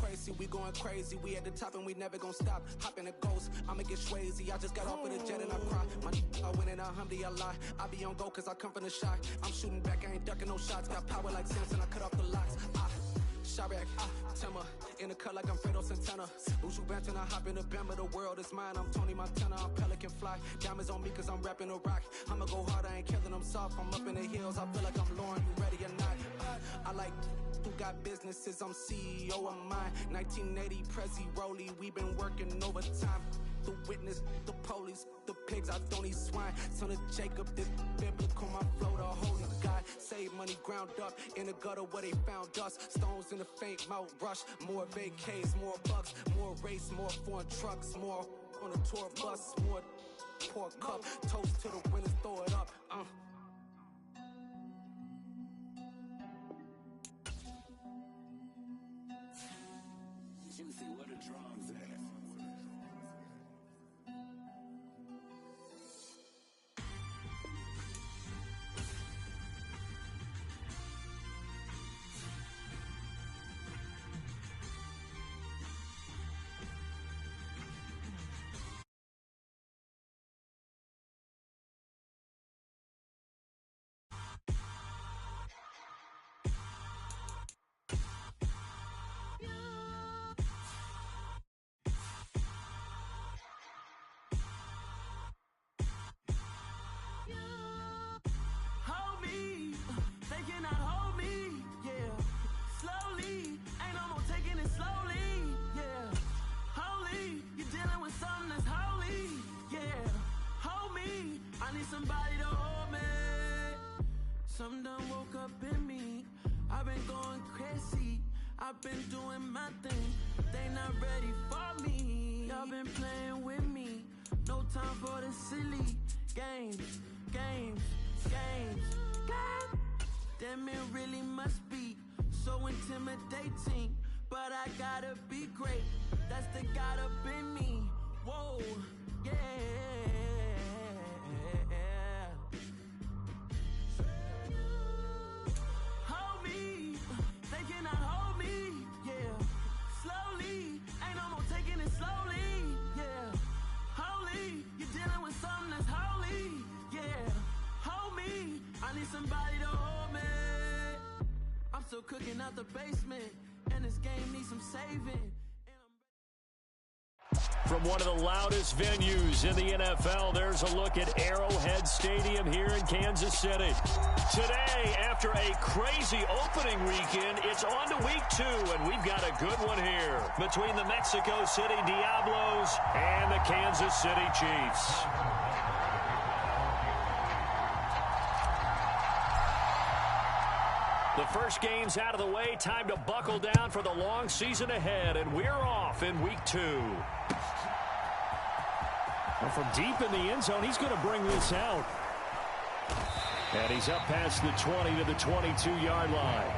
crazy, we going crazy. We at the top and we never gonna stop. Hop in a ghost, I'ma get swayzy. I just got off of the jet and I cry. I went in a Humvee, I lie. I be on go cause I come from the shot. I'm shooting back, I ain't ducking no shots. Got power like Samson, I cut off the locks. Chirac, Timmer, in the cut like I'm Fredo Santana. Uju Banton, I hop in the Bama, the world is mine. I'm Tony Montana, I'm Pelican Fly. Diamonds on me cause I'm rapping a rock. I'ma go hard, I ain't killing them soft. I'm up in the hills, I feel like I'm Lauren, you ready or not? I like who got businesses, I'm CEO of mine. 1980 Prezi Rolly, we been working overtime. The witness, the police, the pigs, I don't eat swine. Son of Jacob, this biblical, my flow, the holy God. Save money ground up in the gutter where they found us. Stones in the faint mouth rush. More vacays, more bucks, more race, more foreign trucks, more on a tour bus, more pour cup. Toast to the winners, throw it up. Juicy, what a drums at. Somebody to hold me. Some done woke up in me. I've been going crazy. I've been doing my thing. They not ready for me. Y'all been playing with me. No time for the silly games. Damn, it really must be so intimidating. But I gotta be great. That's the God up in me. Whoa, yeah. Hold me, they cannot hold me, yeah. Slowly, ain't no more taking it slowly, yeah. Holy, you're dealing with something that's holy, yeah. Hold me, I need somebody to hold me. I'm still cooking out the basement, and this game needs some saving. From one of the loudest venues in the NFL, there's a look at Arrowhead Stadium here in Kansas City. Today, after a crazy opening weekend, it's on to week 2, and we've got a good one here between the Mexico City Diablos and the Kansas City Chiefs. The first game's out of the way. Time to buckle down for the long season ahead, and we're off in week 2. Well, from deep in the end zone, he's going to bring this out. And he's up past the 20 to the 22-yard line.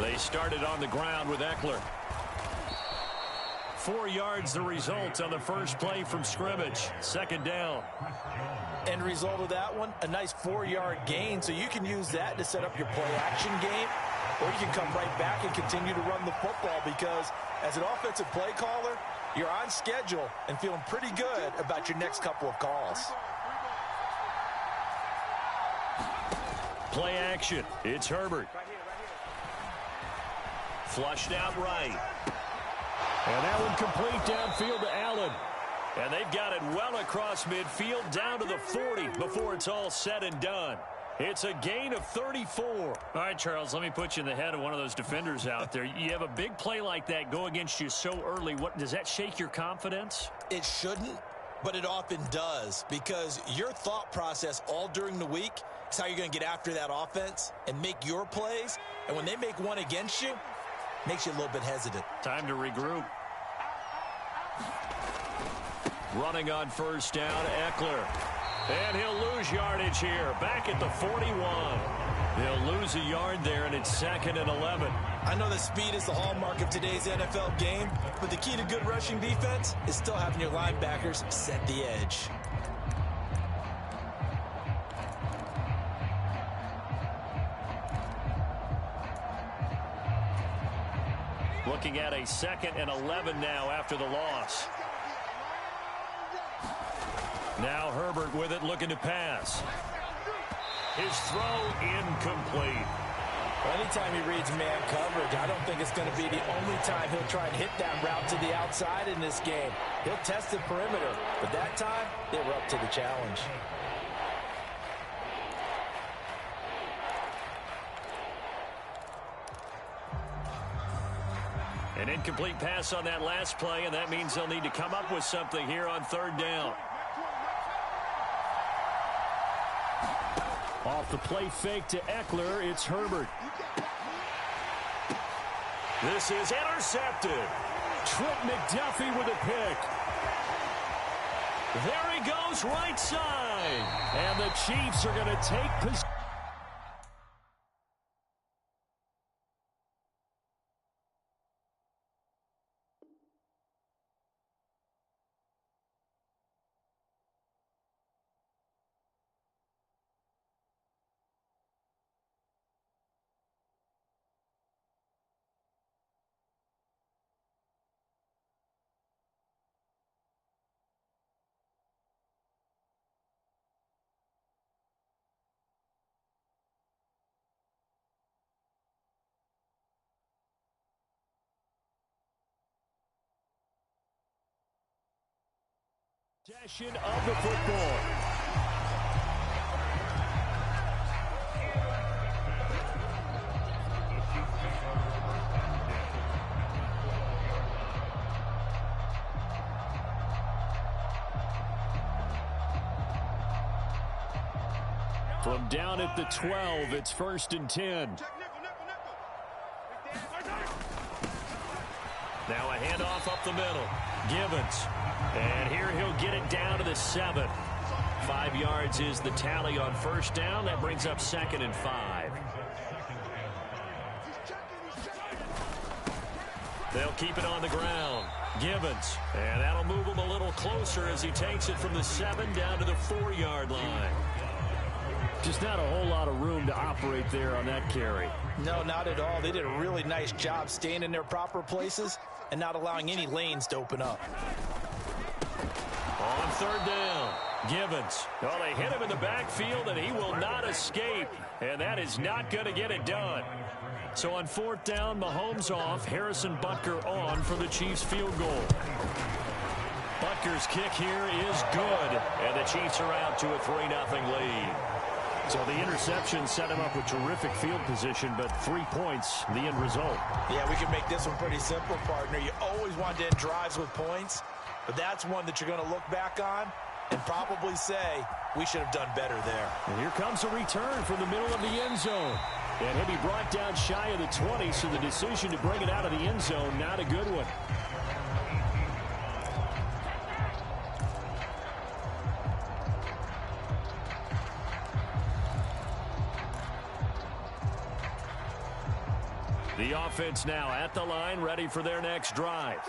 They started on the ground with Eckler. 4 yards the result on the first play from scrimmage. Second down. End result of that one, a nice 4-yard gain, so you can use that to set up your play-action game, or you can come right back and continue to run the football because as an offensive play caller, you're on schedule and feeling pretty good about your next couple of calls. Play action. It's Herbert. Flushed out right. And that one complete downfield to Allen. And they've got it well across midfield down to the 40 before it's all said and done. It's a gain of 34. All right, Charles, let me put you in the head of one of those defenders out there. You have a big play like that go against you so early. Does that shake your confidence? It shouldn't, but it often does because your thought process all during the week is how you're going to get after that offense and make your plays. And when they make one against you, makes you a little bit hesitant. Time to regroup. Running on first down, Eckler. And he'll lose yardage here. Back at the 41. They'll lose a yard there, and it's 2nd and 11. I know that speed is the hallmark of today's NFL game, but the key to good rushing defense is still having your linebackers set the edge. Looking at a 2nd and 11 now after the loss. Now Herbert with it, looking to pass. His throw incomplete. Anytime he reads man coverage, I don't think it's going to be the only time he'll try and hit that route to the outside in this game. He'll test the perimeter, but that time they were up to the challenge. An incomplete pass on that last play, and that means they'll need to come up with something here on 3rd down. Off the play fake to Eckler, it's Herbert. This is intercepted. Trent McDuffie with a pick. There he goes, right side. And the Chiefs are going to take possession. Possession of the football. From down at the 12, it's 1st and 10. Now a handoff up the middle. Givens. And here he'll get it down to the 7. 5 yards is the tally on first down. That brings up 2nd and 5. They'll keep it on the ground. Givens. And that'll move him a little closer as he takes it from the 7 down to the 4-yard line. Just not a whole lot of room to operate there on that carry. No, not at all. They did a really nice job staying in their proper places and not allowing any lanes to open up. On 3rd down, Givens. Oh, they hit him in the backfield, and he will not escape. And that is not going to get it done. So on 4th down, Mahomes off, Harrison Butker on for the Chiefs field goal. Butker's kick here is good, and the Chiefs are out to a 3-0 lead. So the interception set him up with terrific field position, but 3 points, the end result. Yeah, we can make this one pretty simple, partner. You always want to end drives with points, but that's one that you're going to look back on and probably say, we should have done better there. And here comes a return from the middle of the end zone. And he'll be brought down shy of the 20, so the decision to bring it out of the end zone, not a good one. The offense now at the line, ready for their next drive.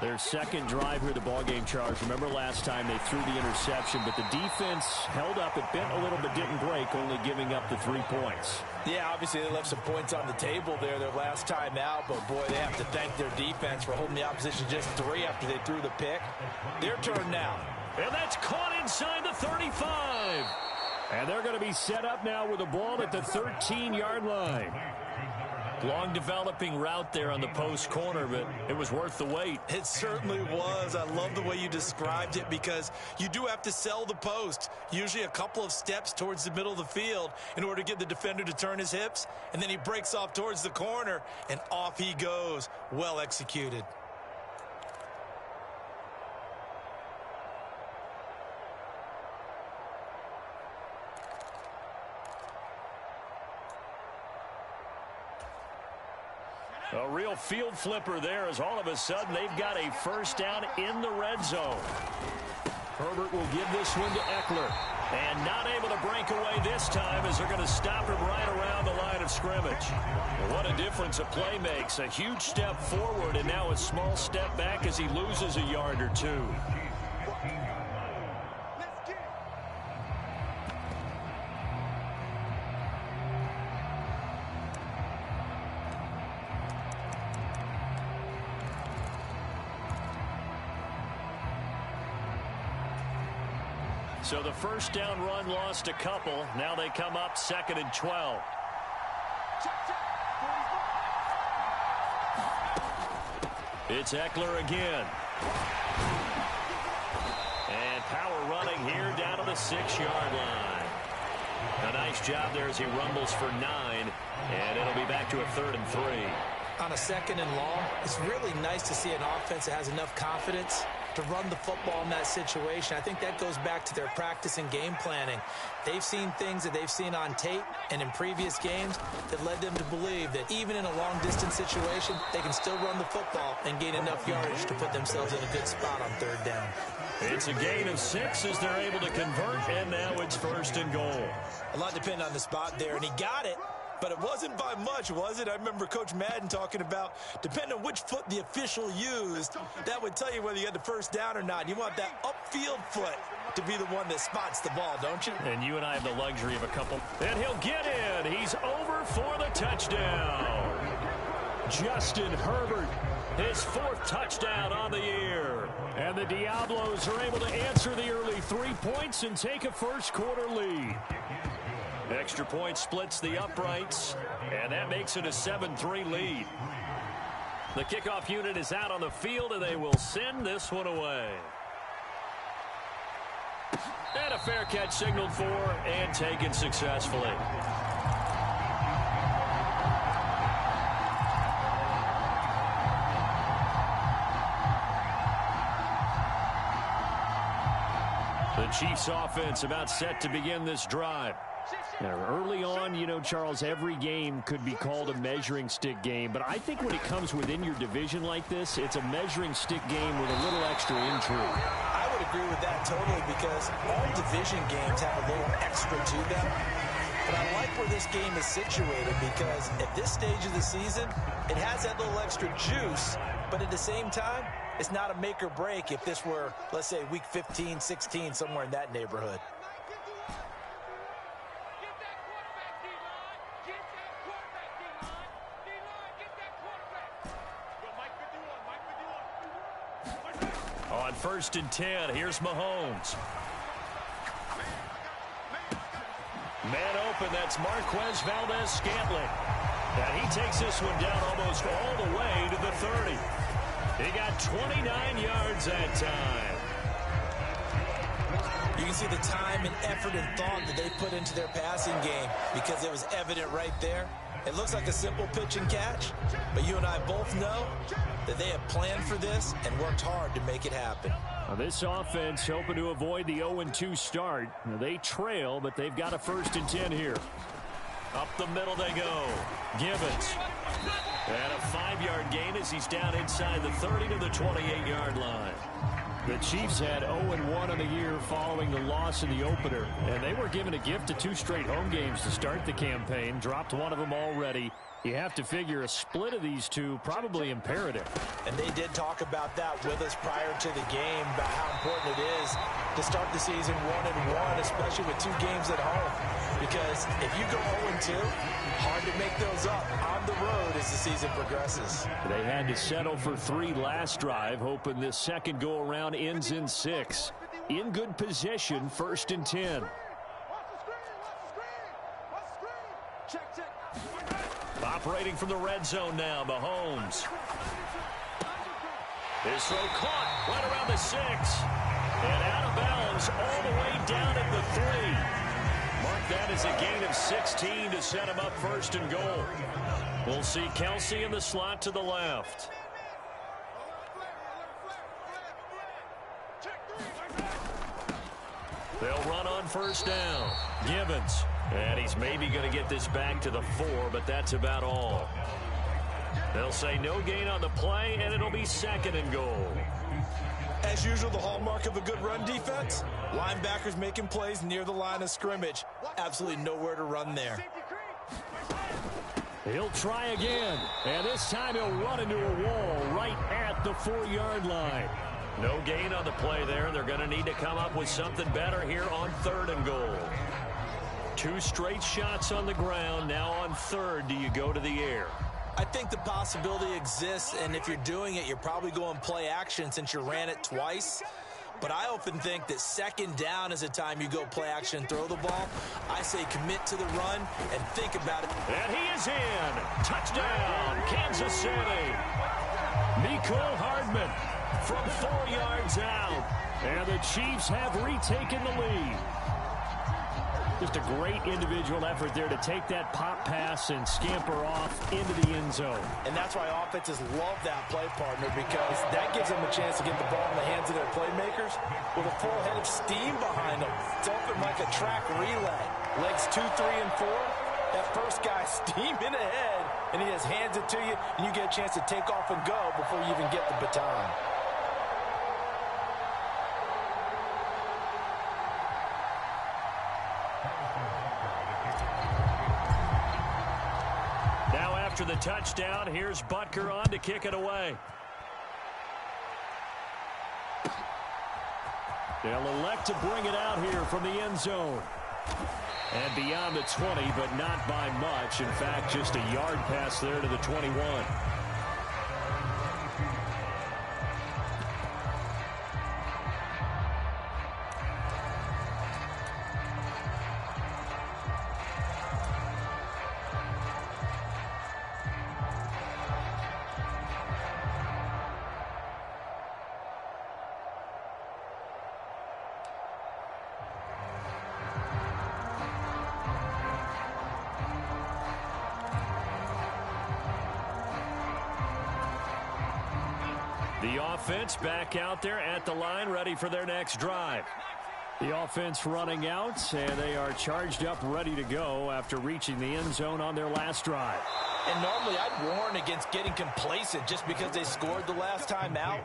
Their second drive here, the ballgame, Charles. Remember last time they threw the interception, but the defense held up. It bent a little but didn't break, only giving up the 3 points. Yeah, obviously they left some points on the table there their last time out, but boy, they have to thank their defense for holding the opposition just 3 after they threw the pick. Their turn now. And that's caught inside the 35. And they're going to be set up now with the ball at the 13-yard line. Long developing route there on the post corner, but it was worth the wait. It certainly was. I love the way you described it because you do have to sell the post. Usually a couple of steps towards the middle of the field in order to get the defender to turn his hips. And then he breaks off towards the corner, and off he goes. Well executed. A real field flipper there as all of a sudden they've got a first down in the red zone. Herbert will give this one to Eckler. And not able to break away this time as they're going to stop him right around the line of scrimmage. What a difference a play makes. A huge step forward and now a small step back as he loses a yard or two. So the first down run lost a couple. Now they come up 2nd and 12. It's Eckler again. And power running here down to the 6-yard line. A nice job there as he rumbles for 9. And it'll be back to a 3rd and 3. On a 2nd and long, it's really nice to see an offense that has enough confidence to run the football in that situation. I think that goes back to their practice and game planning. They've seen things that they've seen on tape and in previous games that led them to believe that even in a long-distance situation, they can still run the football and gain enough yardage to put themselves in a good spot on 3rd down. It's a gain of 6 as they're able to convert, and now it's 1st and goal. A lot depended on the spot there, and he got it. But it wasn't by much, was it? I remember Coach Madden talking about, depending on which foot the official used, that would tell you whether you had the first down or not. You want that upfield foot to be the one that spots the ball, don't you? And you and I have the luxury of a couple. And he'll get in. He's over for the touchdown. Justin Herbert, his 4th touchdown on the year. And the Diablos are able to answer the early 3 points and take a first-quarter lead. Extra point splits the uprights, and that makes it a 7-3 lead. The kickoff unit is out on the field, and they will send this one away. And a fair catch signaled for and taken successfully. The Chiefs offense about set to begin this drive. Now, early on, you know, Charles, every game could be called a measuring stick game. But I think when it comes within your division like this, it's a measuring stick game with a little extra intrigue. I would agree with that totally because all division games have a little extra to them. But I like where this game is situated because at this stage of the season, it has that little extra juice. But at the same time, it's not a make or break if this were, let's say, week 15, 16, somewhere in that neighborhood. On 1st and 10, here's Mahomes. Man open, that's Marquez Valdez-Scantling. And he takes this one down almost all the way to the 30. He got 29 yards that time. You can see the time and effort and thought that they put into their passing game because it was evident right there. It looks like a simple pitch and catch, but you and I both know that they have planned for this and worked hard to make it happen. Now this offense hoping to avoid the 0-2 start. Now they trail, but they've got a 1st and 10 here. Up the middle they go. Gibbons. And a 5-yard gain as he's down inside the 30 to the 28-yard line. The Chiefs had 0-1 on the year following the loss in the opener, and they were given a gift of 2 straight home games to start the campaign. Dropped one of them already. You have to figure a split of these two probably imperative. And they did talk about that with us prior to the game, about how important it is to start the season 1-1, especially with 2 games at home. Because if you go 0-2, hard to make those up on the road as the season progresses. They had to settle for 3 last drive, hoping this second go-around ends in 6. In good position, 1st and 10. Operating from the red zone now, Mahomes. His throw caught right around the 6. And out of bounds all the way down at the 3. Mark that as a gain of 16 to set him up 1st and goal. We'll see Kelsey in the slot to the left. They'll run on 1st down. Gibbons. And he's maybe going to get this back to the 4, but that's about all. They'll say no gain on the play, and it'll be 2nd and goal. As usual, the hallmark of a good run defense, linebackers making plays near the line of scrimmage. Absolutely nowhere to run there. He'll try again, and this time he'll run into a wall right at the 4-yard line. No gain on the play there. They're going to need to come up with something better here on 3rd and goal. 2 straight shots on the ground. Now on 3rd, do you go to the air? I think the possibility exists, and if you're doing it, you're probably going play action since you ran it twice. But I often think that 2nd down is a time you go play action and throw the ball. I say commit to the run and think about it. And he is in. Touchdown, Kansas City. Mecole Hardman from 4 yards out. And the Chiefs have retaken the lead. Just a great individual effort there to take that pop pass and scamper off into the end zone. And that's why offenses love that play, partner, because that gives them a chance to get the ball in the hands of their playmakers with a full head of steam behind them. It's often like a track relay. Legs 2, 3, and 4. That first guy steaming ahead, and he just hands it to you, and you get a chance to take off and go before you even get the baton. After the touchdown, here's Butker on to kick it away. They'll elect to bring it out here from the end zone. And beyond the 20, but not by much. In fact, just a yard pass there to the 21. The offense back out there at the line, ready for their next drive. The offense running out, and they are charged up, ready to go after reaching the end zone on their last drive. And normally I'd warn against getting complacent just because they scored the last time out.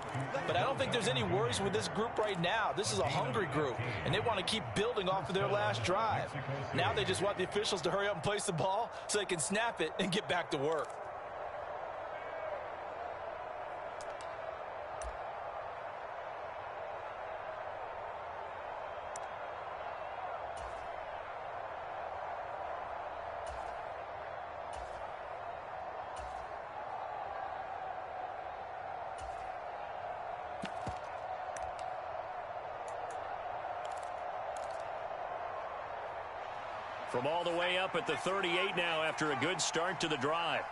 But I don't think there's any worries with this group right now. This is a hungry group, and they want to keep building off of their last drive. Now they just want the officials to hurry up and place the ball so they can snap it and get back to work. From all the way up at the 38 now after a good start to the drive.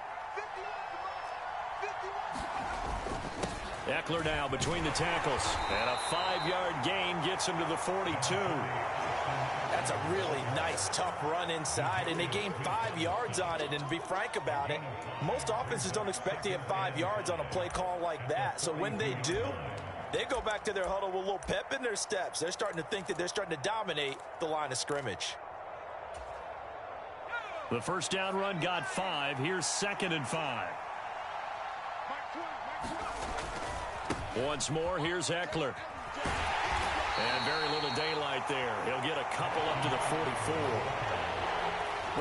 Eckler now between the tackles. And a 5-yard gain gets him to the 42. That's a really nice, tough run inside, and they gained 5 yards on it. And to be frank about it, most offenses don't expect to get 5 yards on a play call like that. So when they do, they go back to their huddle with a little pep in their steps. They're starting to think that they're starting to dominate the line of scrimmage. The first down run got 5. Here's 2nd and 5. Once more, here's Eckler. And very little daylight there. He'll get a couple up to the 44.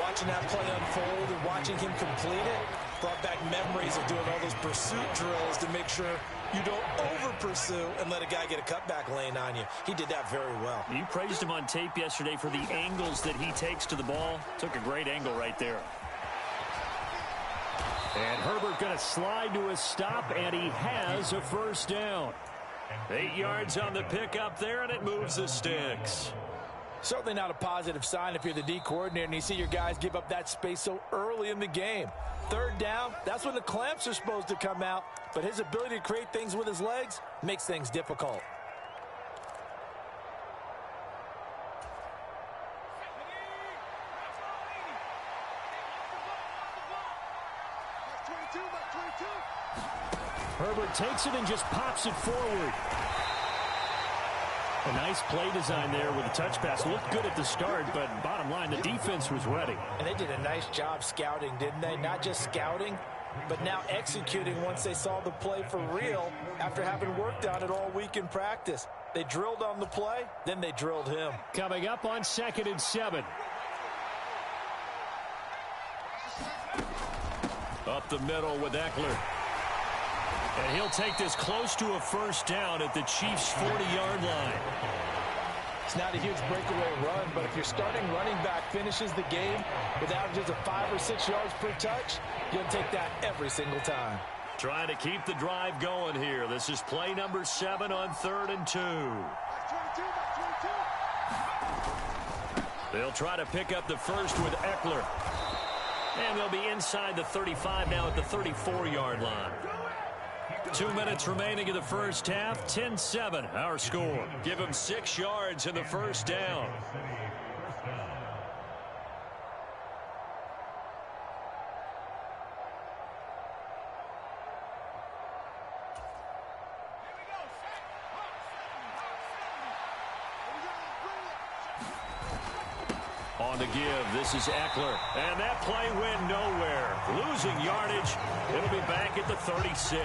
Watching that play unfold and watching him complete it brought back memories of doing all those pursuit drills to make sure you don't over-pursue and let a guy get a cutback lane on you. He did that very well. You praised him on tape yesterday for the angles that he takes to the ball. Took a great angle right there. And Herbert going to slide to a stop, and he has a first down. 8 yards on the pickup there, and it moves the sticks. Certainly not a positive sign if you're the D coordinator and you see your guys give up that space so early in the game. 3rd down, that's when the clamps are supposed to come out, but his ability to create things with his legs makes things difficult. Herbert takes it and just pops it forward. A nice play design there with a touch pass. Looked good at the start, but bottom line, the defense was ready. And they did a nice job scouting, didn't they? Not just scouting, but now executing once they saw the play for real after having worked on it all week in practice. They drilled on the play, then they drilled him. Coming up on 2nd and 7. Up the middle with Eckler. And he'll take this close to a first down at the Chiefs' 40-yard line. It's not a huge breakaway run, but if your starting running back finishes the game with averages of 5 or 6 yards per touch, you'll take that every single time. Trying to keep the drive going here. This is play number 7 on 3rd and 2. They'll try to pick up the first with Eckler. And they'll be inside the 35 now at the 34-yard line. 2 minutes remaining in the first half. 10-7 our score. Give him 6 yards in the first down. On the give, this is Eckler. And that play went nowhere. Losing yardage. It'll be back at the 36.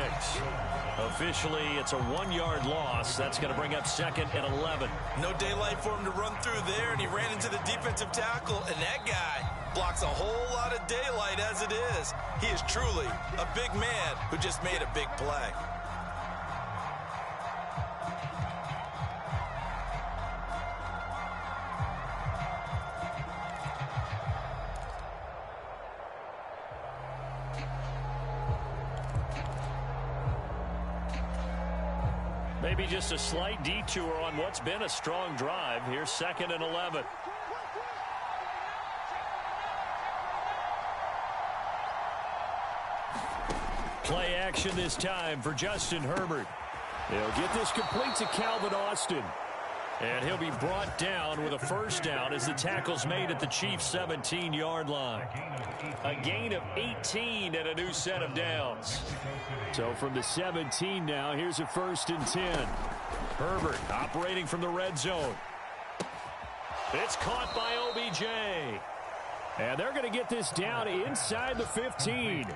Officially, it's a 1-yard loss. That's going to bring up 2nd and 11. No daylight for him to run through there, and he ran into the defensive tackle, and that guy blocks a whole lot of daylight as it is. He is truly a big man who just made a big play. Maybe just a slight detour on what's been a strong drive. Here's 2nd and 11. Play action this time for Justin Herbert. He'll get this complete to Calvin Austin. And he'll be brought down with a first down as the tackle's made at the Chiefs' 17-yard line. A gain of 18 and a new set of downs. So from the 17 now, here's a 1st and 10. Herbert operating from the red zone. It's caught by OBJ. And they're going to get this down inside the 15.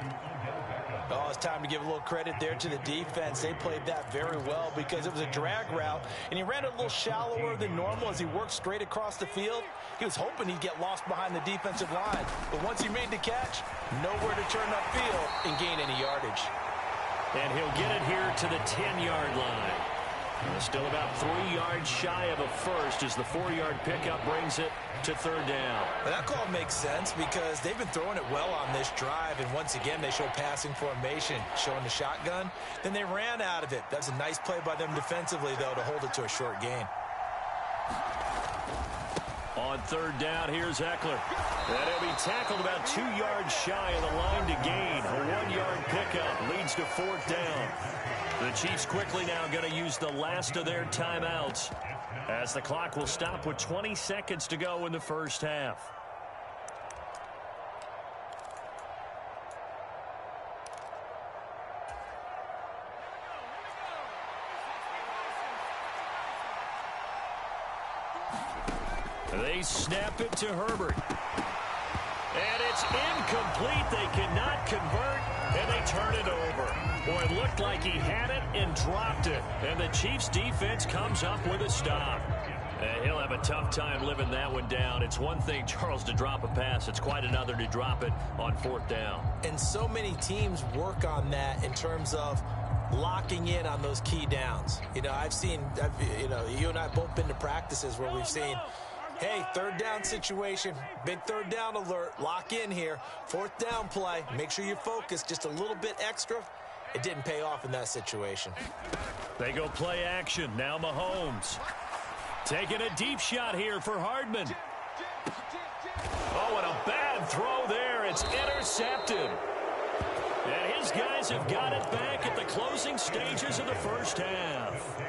Oh, it's time to give a little credit there to the defense. They played that very well because it was a drag route, and he ran a little shallower than normal as he worked straight across the field. He was hoping he'd get lost behind the defensive line, but once he made the catch, nowhere to turn upfield and gain any yardage. And he'll get it here to the 10-yard line. Still about 3 yards shy of a first as the 4-yard pickup brings it to 3rd down. Well, that call makes sense because they've been throwing it well on this drive, and once again they show passing formation, showing the shotgun. Then they ran out of it. That's a nice play by them defensively, though, to hold it to a short gain. On 3rd down, here's Eckler. And he'll be tackled about 2 yards shy of the line to gain. A 1-yard pickup leads to 4th down. The Chiefs quickly now going to use the last of their timeouts as the clock will stop with 20 seconds to go in the first half. They snap it to Herbert. And it's incomplete. They cannot convert, and they turn it over. Boy, it looked like he had it and dropped it. And the Chiefs defense comes up with a stop. And he'll have a tough time living that one down. It's one thing, Charles, to drop a pass. It's quite another to drop it on 4th down. And so many teams work on that in terms of locking in on those key downs. You know, you and I have both been to practices where we've seen, hey, 3rd down situation, big 3rd down alert, lock in here, 4th down play, make sure you focus just a little bit extra. It didn't pay off in that situation. They go play action. Now Mahomes. Taking a deep shot here for Hardman. Oh, and a bad throw there. It's intercepted. And his guys have got it back at the closing stages of the first half.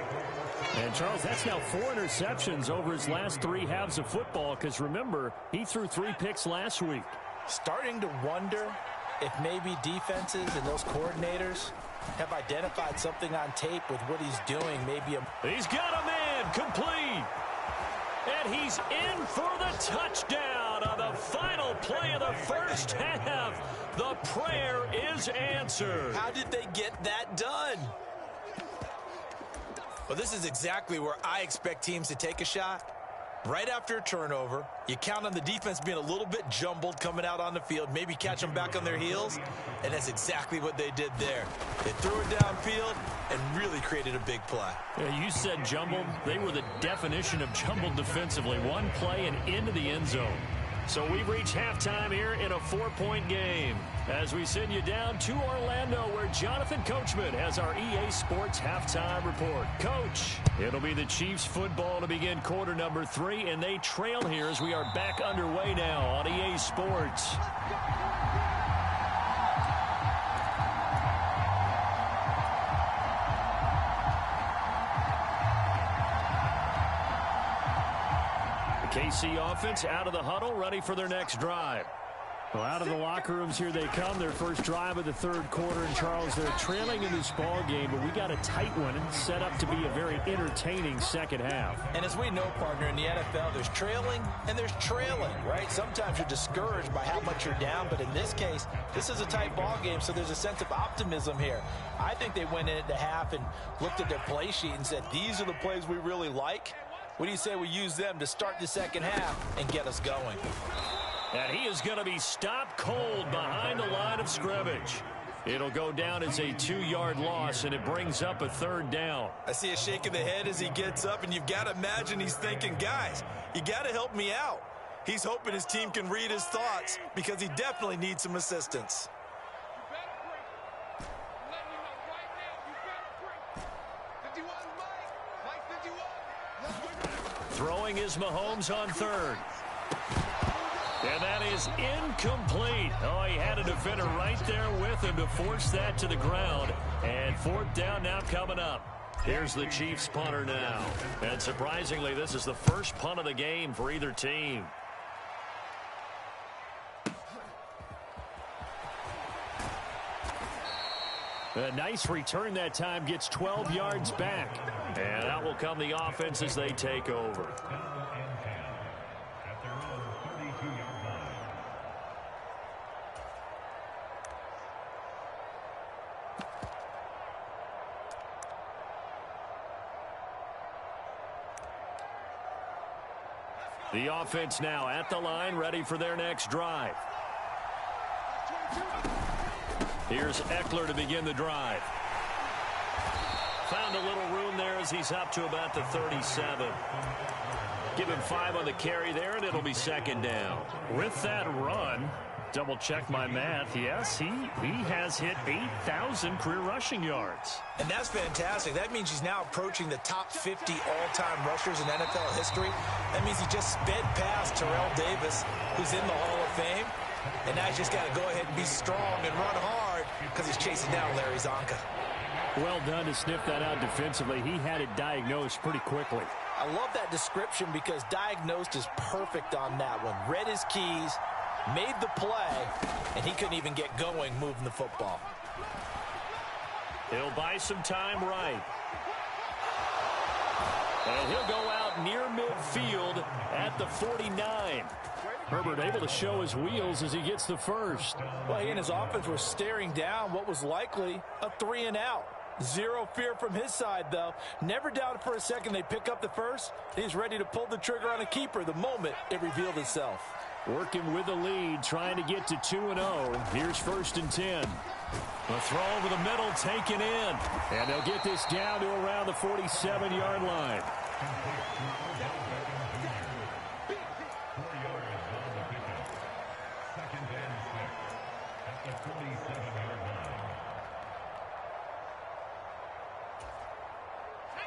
And, Charles, that's now 4 interceptions over his last 3 halves of football because, remember, he threw 3 picks last week. Starting to wonder if maybe defenses and those coordinators have identified something on tape with what he's doing. He's got a man complete. And he's in for the touchdown But on the final play of the first half, the prayer is answered. How did they get that done? Well, this is exactly where I expect teams to take a shot. Right after a turnover, you count on the defense being a little bit jumbled coming out on the field, maybe catch them back on their heels, and that's exactly what they did there. They threw it downfield and really created a big play. Yeah, you said jumbled. They were the definition of jumbled defensively. One play and into the end zone. So we've reached halftime here in a 4-point game as we send you down to Orlando, where Jonathan Coachman has our EA Sports halftime report. Coach, it'll be the Chiefs football to begin quarter number 3, and they trail here as we are back underway now on EA Sports. KC offense out of the huddle, ready for their next drive. Well, out of the locker rooms here they come, their first drive of the third quarter. And, Charles, they're trailing in this ball game, but we got a tight one set up to be a very entertaining second half. And as we know, partner, in the NFL, there's trailing and there's trailing, right? Sometimes you're discouraged by how much you're down, but in this case, this is a tight ball game, so there's a sense of optimism here. I think they went in at the half and looked at their play sheet and said, these are the plays we really like. What do you say we use them to start the second half and get us going? And he is going to be stopped cold behind the line of scrimmage. It'll go down as a 2-yard loss, and it brings up a third down. I see a shake of the head as he gets up, and you've got to imagine he's thinking, guys, you got to help me out. He's hoping his team can read his thoughts because he definitely needs some assistance. Throwing is Mahomes on third. And that is incomplete. Oh, he had a defender right there with him to force that to the ground. And fourth down now coming up. Here's the Chiefs punter now. And surprisingly, this is the first punt of the game for either team. A nice return that time, gets 12 yards back. And out will come the offense as they take over. The offense now at the line, ready for their next drive. Here's Eckler to begin the drive. Found a little room there as he's up to about the 37. Give him 5 on the carry there, and it'll be second down. With that run, double check my math. Yes, he has hit 8,000 career rushing yards. And that's fantastic. That means he's now approaching the top 50 all-time rushers in NFL history. That means he just sped past Terrell Davis, who's in the Hall of Fame. And now he's just got to go ahead and be strong and run hard because he's chasing down Larry Zonka. Well done to sniff that out defensively. He had it diagnosed pretty quickly. I love that description because diagnosed is perfect on that one. Read his keys, made the play, and he couldn't even get going moving the football. He'll buy some time right. And he'll go out near midfield at the 49. Herbert able to show his wheels as he gets the first. Well, he and his offense were staring down what was likely a 3-and-out. Zero fear from his side, though. Never doubted for a second they pick up the first. He's ready to pull the trigger on a keeper the moment it revealed itself. Working with the lead, trying to get to 2-0. Here's 1st and 10. A throw over the middle, taken in. And they'll get this down to around the 47-yard line.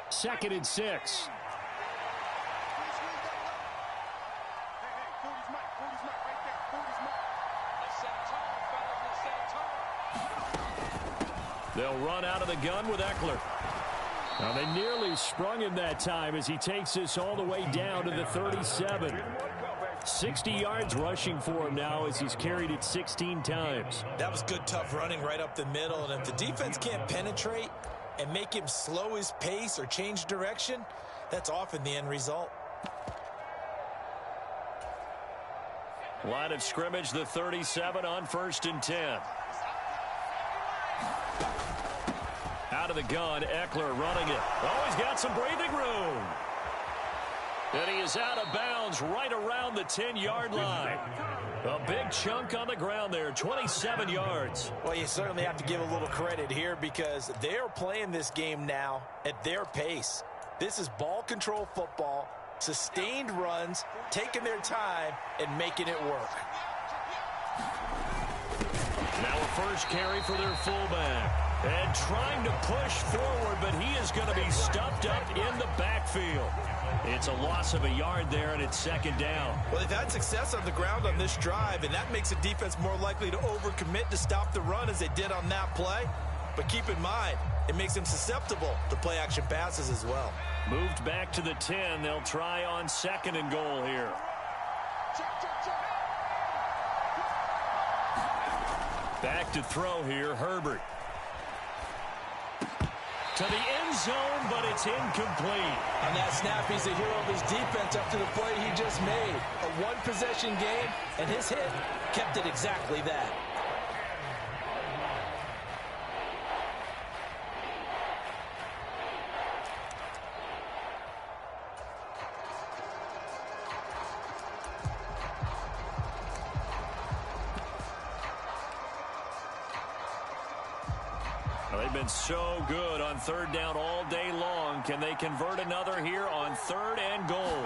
Second and 6. They'll run out of the gun with Eckler. Now they nearly sprung him that time as he takes this all the way down to the 37. 60 yards rushing for him now as he's carried it 16 times. That was good, tough running right up the middle. And if the defense can't penetrate and make him slow his pace or change direction, that's often the end result. Line of scrimmage, the 37 on 1st and 10. Out of the gun, Eckler running it. Oh, he's got some breathing room. And he is out of bounds right around the 10-yard line. A big chunk on the ground there, 27 yards. Well, you certainly have to give a little credit here because they're playing this game now at their pace. This is ball control football, sustained runs, taking their time, and making it work. Now a first carry for their fullback. And trying to push forward, but he is going to be stuffed up in the backfield. It's a loss of a yard there, and it's 2nd down. Well, they've had success on the ground on this drive, and that makes the defense more likely to overcommit to stop the run as they did on that play. But keep in mind, it makes them susceptible to play-action passes as well. Moved back to the 10. They'll try on 2nd and goal here. Back to throw here, Herbert. To the end zone, but it's incomplete. On that snap, he's a hero of his defense up to the play he just made. A one-possession game, and his hit kept it exactly that. They've been so good on 3rd down all day long. Can they convert another here on 3rd and goal?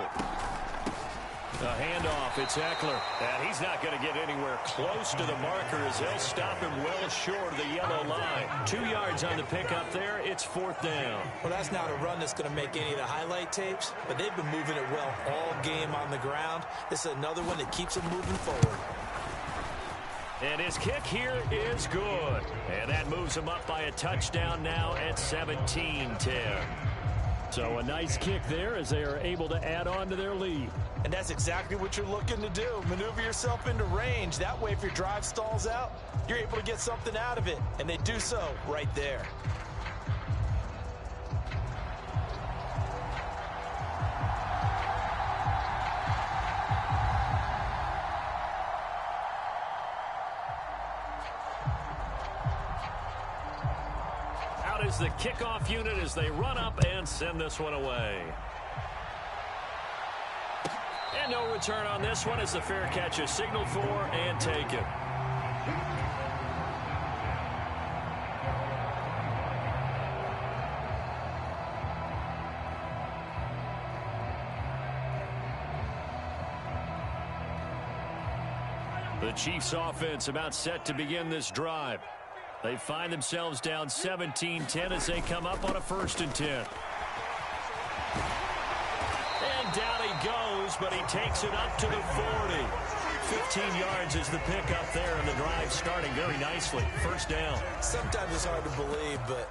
A handoff. It's Eckler. And he's not going to get anywhere close to the marker as they'll stop him well short of the yellow line. 2 yards on the pickup there. It's 4th down. Well, that's not a run that's going to make any of the highlight tapes, but they've been moving it well all game on the ground. This is another one that keeps them moving forward. And his kick here is good. And that moves him up by a touchdown now at 17-10. So a nice kick there as they are able to add on to their lead. And that's exactly what you're looking to do. Maneuver yourself into range. That way, if your drive stalls out, you're able to get something out of it. And they do so right there. Is the kickoff unit as they run up and send this one away. And no return on this one as the fair catch is signaled for and taken. The Chiefs offense about set to begin this drive. They find themselves down 17-10 as they come up on a 1st and 10. And down he goes, but he takes it up to the 40. 15 yards is the pickup there, and the drive starting very nicely. 1st down. Sometimes it's hard to believe, but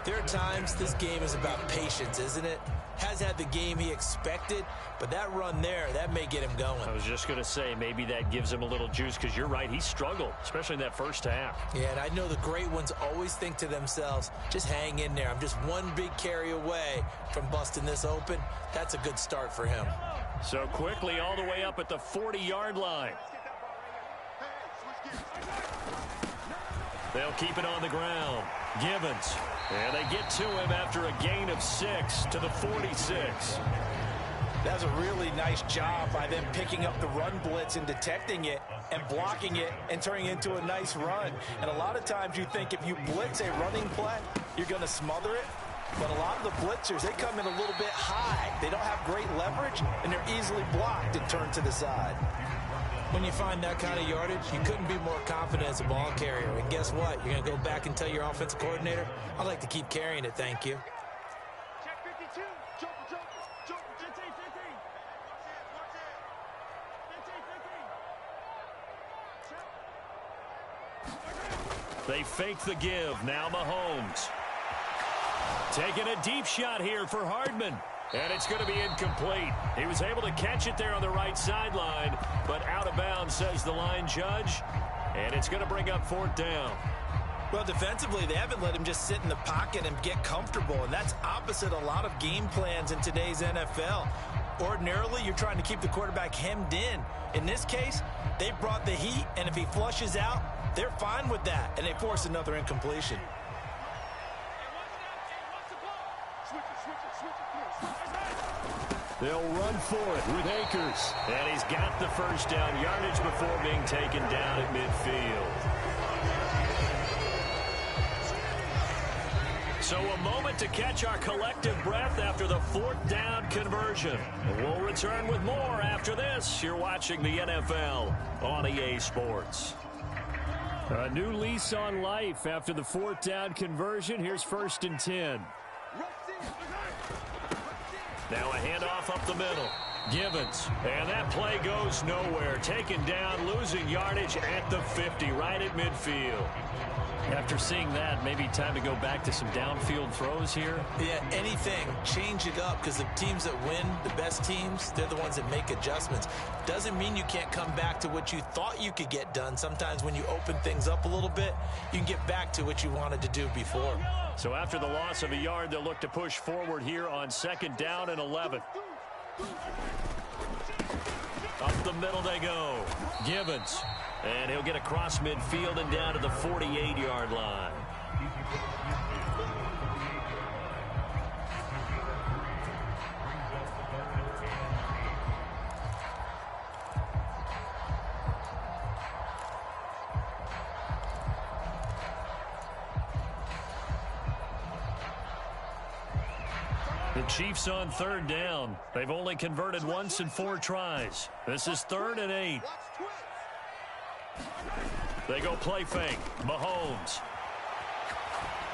there are times this game is about patience, isn't it? Has had the game he expected, but that run there, that may get him going. I was just going to say, maybe that gives him a little juice because you're right, he struggled, especially in that 1st half. Yeah, and I know the great ones always think to themselves, just hang in there. I'm just one big carry away from busting this open. That's a good start for him. So quickly all the way up at the 40-yard line. They'll keep it on the ground. Gibbons. And they get to him after a gain of 6 to the 46. That was a really nice job by them picking up the run blitz and detecting it and blocking it and turning it into a nice run. And a lot of times you think if you blitz a running play, you're going to smother it. But a lot of the blitzers, they come in a little bit high. They don't have great leverage, and they're easily blocked and turned to the side. When you find that kind of yardage, you couldn't be more confident as a ball carrier. And guess what? You're going to go back and tell your offensive coordinator, I'd like to keep carrying it, thank you. Check 52. Jump. 15. They fake the give. Now Mahomes. Taking a deep shot here for Hardman. And it's going to be incomplete. He was able to catch it there on the right sideline, but out of bounds, says the line judge. And it's going to bring up 4th down. Well, defensively, they haven't let him just sit in the pocket and get comfortable, and that's opposite a lot of game plans in today's NFL. Ordinarily, you're trying to keep the quarterback hemmed in. In this case, they brought the heat, and if he flushes out, they're fine with that, and they force another incompletion. They'll run for it with Akers. And he's got the first down yardage before being taken down at midfield. So a moment to catch our collective breath after the fourth down conversion. We'll return with more after this. You're watching the NFL on EA Sports. A new lease on life after the fourth down conversion. Here's 1st and 10. Now a handoff up the middle. Givens. And that play goes nowhere. Taken down, losing yardage at the 50, right at midfield. After seeing that, maybe time to go back to some downfield throws here. Yeah, anything. Change it up, because the teams that win, the best teams, they're the ones that make adjustments. Doesn't mean you can't come back to what you thought you could get done. Sometimes when you open things up a little bit, you can get back to what you wanted to do before. So after the loss of a yard, they'll look to push forward here on 2nd down and 11. Up the middle they go. Givens. And he'll get across midfield and down to the 48-yard line. The Chiefs on 3rd down. They've only converted once in 4 tries. This is 3rd and 8. They go play fake. Mahomes.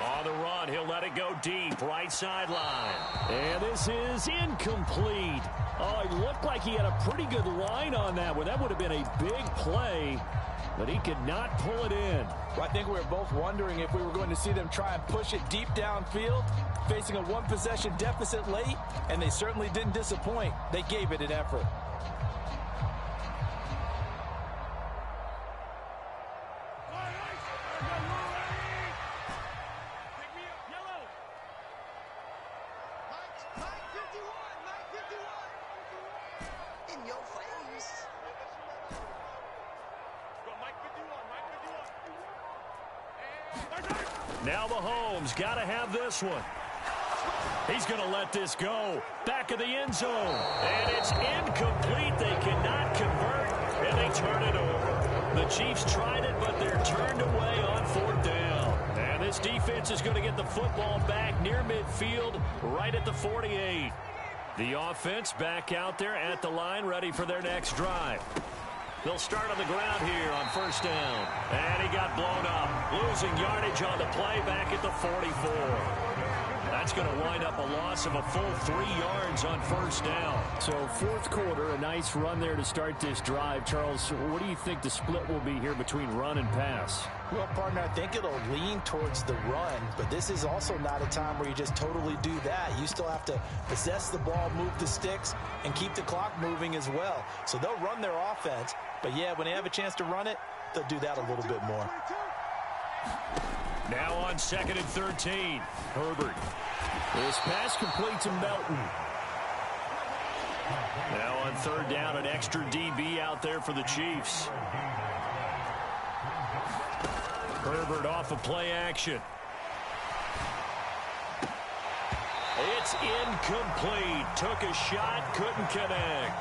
On the run, he'll let it go deep. Right sideline. And this is incomplete. Oh, it looked like he had a pretty good line on that one. That would have been a big play, but he could not pull it in. Well, I think we were both wondering if we were going to see them try and push it deep downfield, facing a one-possession deficit late, and they certainly didn't disappoint. They gave it an effort. Now Mahomes got to have this one. He's going to let this go. Back of the end zone. And it's incomplete. They cannot convert, and they turn it over. The Chiefs tried it, but they're turned away on 4th down. And this defense is going to get the football back near midfield, right at the 48. The offense back out there at the line, ready for their next drive. They'll start on the ground here on 1st down. And he got blown up. Losing yardage on the play back at the 44. That's going to wind up a loss of a full 3 yards on 1st down. So 4th quarter, a nice run there to start this drive. Charles, what do you think the split will be here between run and pass? Well, partner, I think it'll lean towards the run, but this is also not a time where you just totally do that. You still have to possess the ball, move the sticks, and keep the clock moving as well. So they'll run their offense, but yeah, when they have a chance to run it, they'll do that a little bit more. Now on 2nd and 13, Herbert. This pass complete to Melton. Now on 3rd down, an extra DB out there for the Chiefs. Herbert off of play action. It's incomplete. Took a shot, couldn't connect.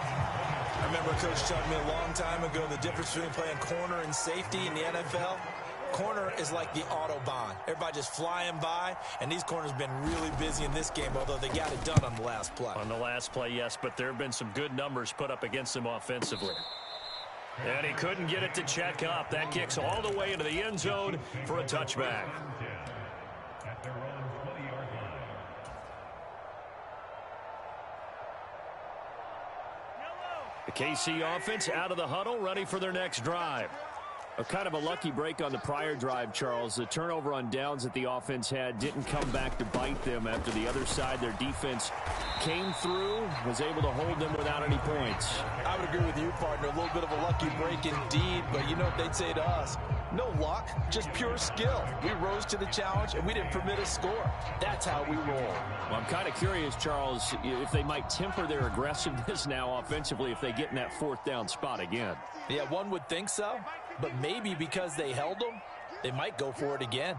I remember Coach telling me a long time ago the difference between playing corner and safety in the NFL. Corner is like the Autobahn. Everybody just flying by, and these corners have been really busy in this game, although they got it done on the last play. On the last play, yes, but there have been some good numbers put up against him offensively. And he couldn't get it to check up. That kicks all the way into the end zone for a touchback. The KC offense out of the huddle, ready for their next drive. A kind of a lucky break on the prior drive, Charles. The turnover on downs that the offense had didn't come back to bite them after the other side. Their defense came through, was able to hold them without any points. I would agree with you, partner. A little bit of a lucky break indeed, but you know what they'd say to us. No luck, just pure skill. We rose to the challenge, and we didn't permit a score. That's how we roll. Well, I'm kind of curious, Charles, if they might temper their aggressiveness now offensively if they get in that fourth down spot again. Yeah, one would think so, but maybe because they held them, they might go for it again.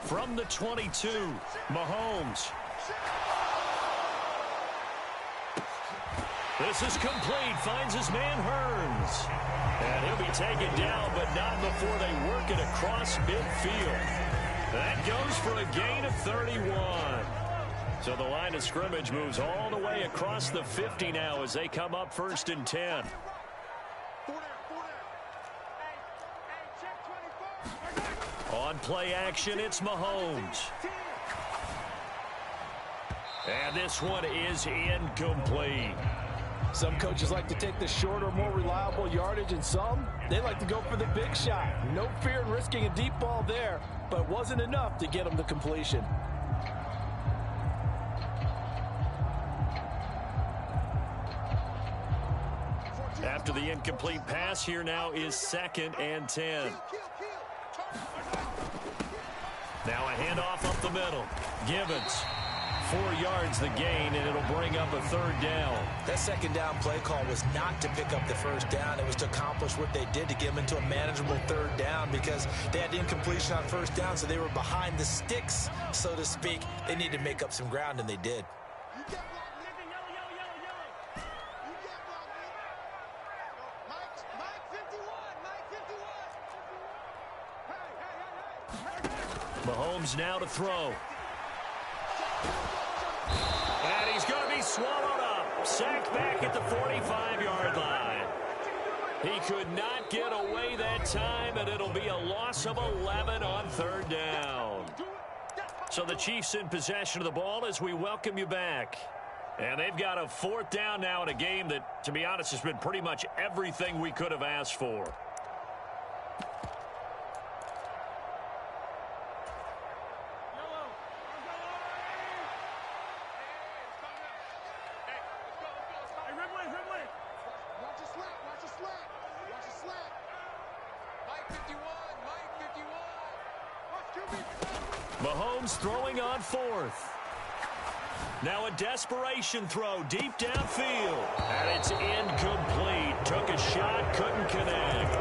From the 22, Mahomes. This is complete. Finds his man Hearns. And he'll be taken down, but not before they work it across midfield. That goes for a gain of 31. So the line of scrimmage moves all the way across the 50 now as they come up 1st and 10. On play action, it's Mahomes. And this one is incomplete. Some coaches like to take the shorter, more reliable yardage, and some, they like to go for the big shot. No fear in risking a deep ball there, but it wasn't enough to get them to completion. After the incomplete pass, here now is 2nd and 10. Now a handoff up the middle. Gibbons. 4 yards the gain, and it'll bring up a 3rd down. That 2nd down play call was not to pick up the 1st down. It was to accomplish what they did to get them into a manageable 3rd down because they had incompletion on 1st down, so they were behind the sticks, so to speak. They needed to make up some ground, and they did. Mahomes now to throw. And he's going to be swallowed up. Sacked back at the 45-yard line. He could not get away that time, and it'll be a loss of 11 on 3rd down. So the Chiefs in possession of the ball as we welcome you back. And they've got a 4th down now in a game that, to be honest, has been pretty much everything we could have asked for. Mahomes throwing on 4th. Now a desperation throw deep downfield. And it's incomplete. Took a shot, couldn't connect.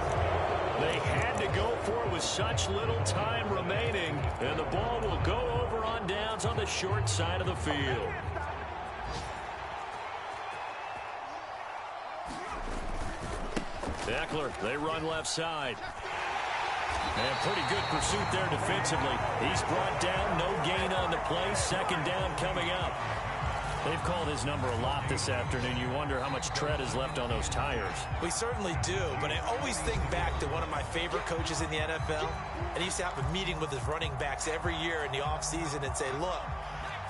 They had to go for it with such little time remaining. And the ball will go over on downs on the short side of the field. Eckler, they run left side. And pretty good pursuit there defensively. He's brought down, no gain on the play. 2nd down coming up. They've called his number a lot this afternoon. You wonder how much tread is left on those tires. We certainly do, but I always think back to one of my favorite coaches in the NFL. And he used to have a meeting with his running backs every year in the offseason and say, look,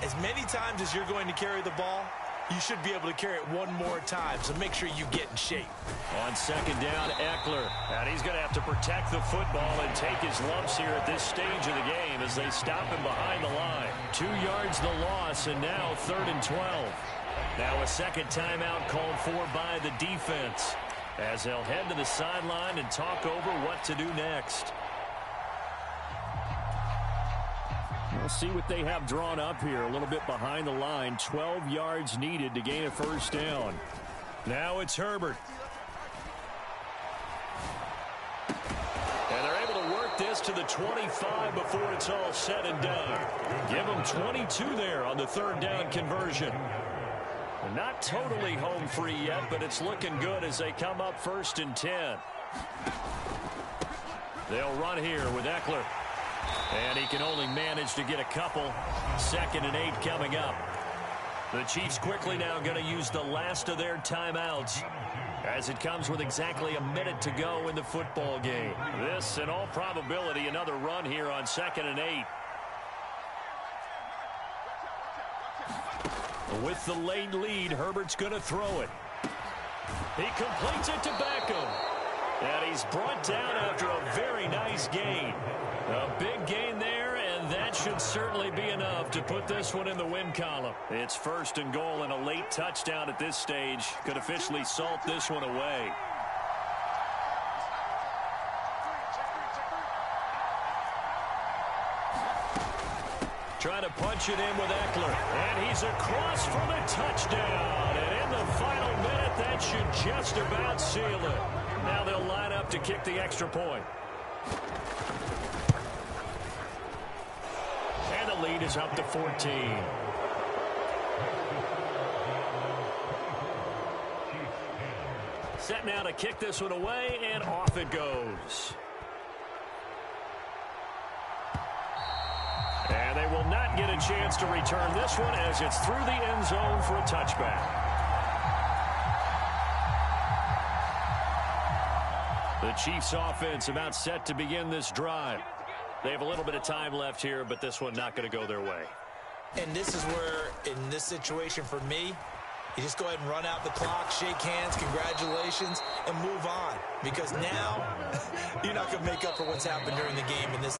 as many times as you're going to carry the ball, you should be able to carry it one more time, so make sure you get in shape. On 2nd down, Eckler. And he's going to have to protect the football and take his lumps here at this stage of the game as they stop him behind the line. 2 yards the loss, and now 3rd and 12. Now a 2nd timeout called for by the defense as they'll head to the sideline and talk over what to do next. We'll see what they have drawn up here. A little bit behind the line. 12 yards needed to gain a 1st down. Now it's Herbert. And they're able to work this to the 25 before it's all said and done. Give them 22 there on the 3rd down conversion. Not totally home free yet, but it's looking good as they come up 1st and 10. They'll run here with Eckler. And he can only manage to get a couple. 2nd and 8 coming up. The Chiefs quickly now going to use the last of their timeouts as it comes with exactly a minute to go in the football game. This, in all probability, another run here on 2nd and 8. With the late lead, Herbert's going to throw it. He completes it to Beckham. And he's brought down after a very nice gain. A big gain there, and that should certainly be enough to put this one in the win column. It's 1st and goal, and a late touchdown at this stage could officially salt this one away. punch it in with Eckler. And he's across for the touchdown. And in the final minute, that should just about seal it. Now they'll line up to kick the extra point. And the lead is up to 14. Set now to kick this one away, and off it goes. And they will not get a chance to return this one as it's through the end zone for a touchback. The Chiefs offense about set to begin this drive. They have a little bit of time left here, but this one not going to go their way. And this is where, in this situation for me, you just go ahead and run out the clock, shake hands, congratulations, and move on. Because now, you're not going to make up for what's happened during the game in this.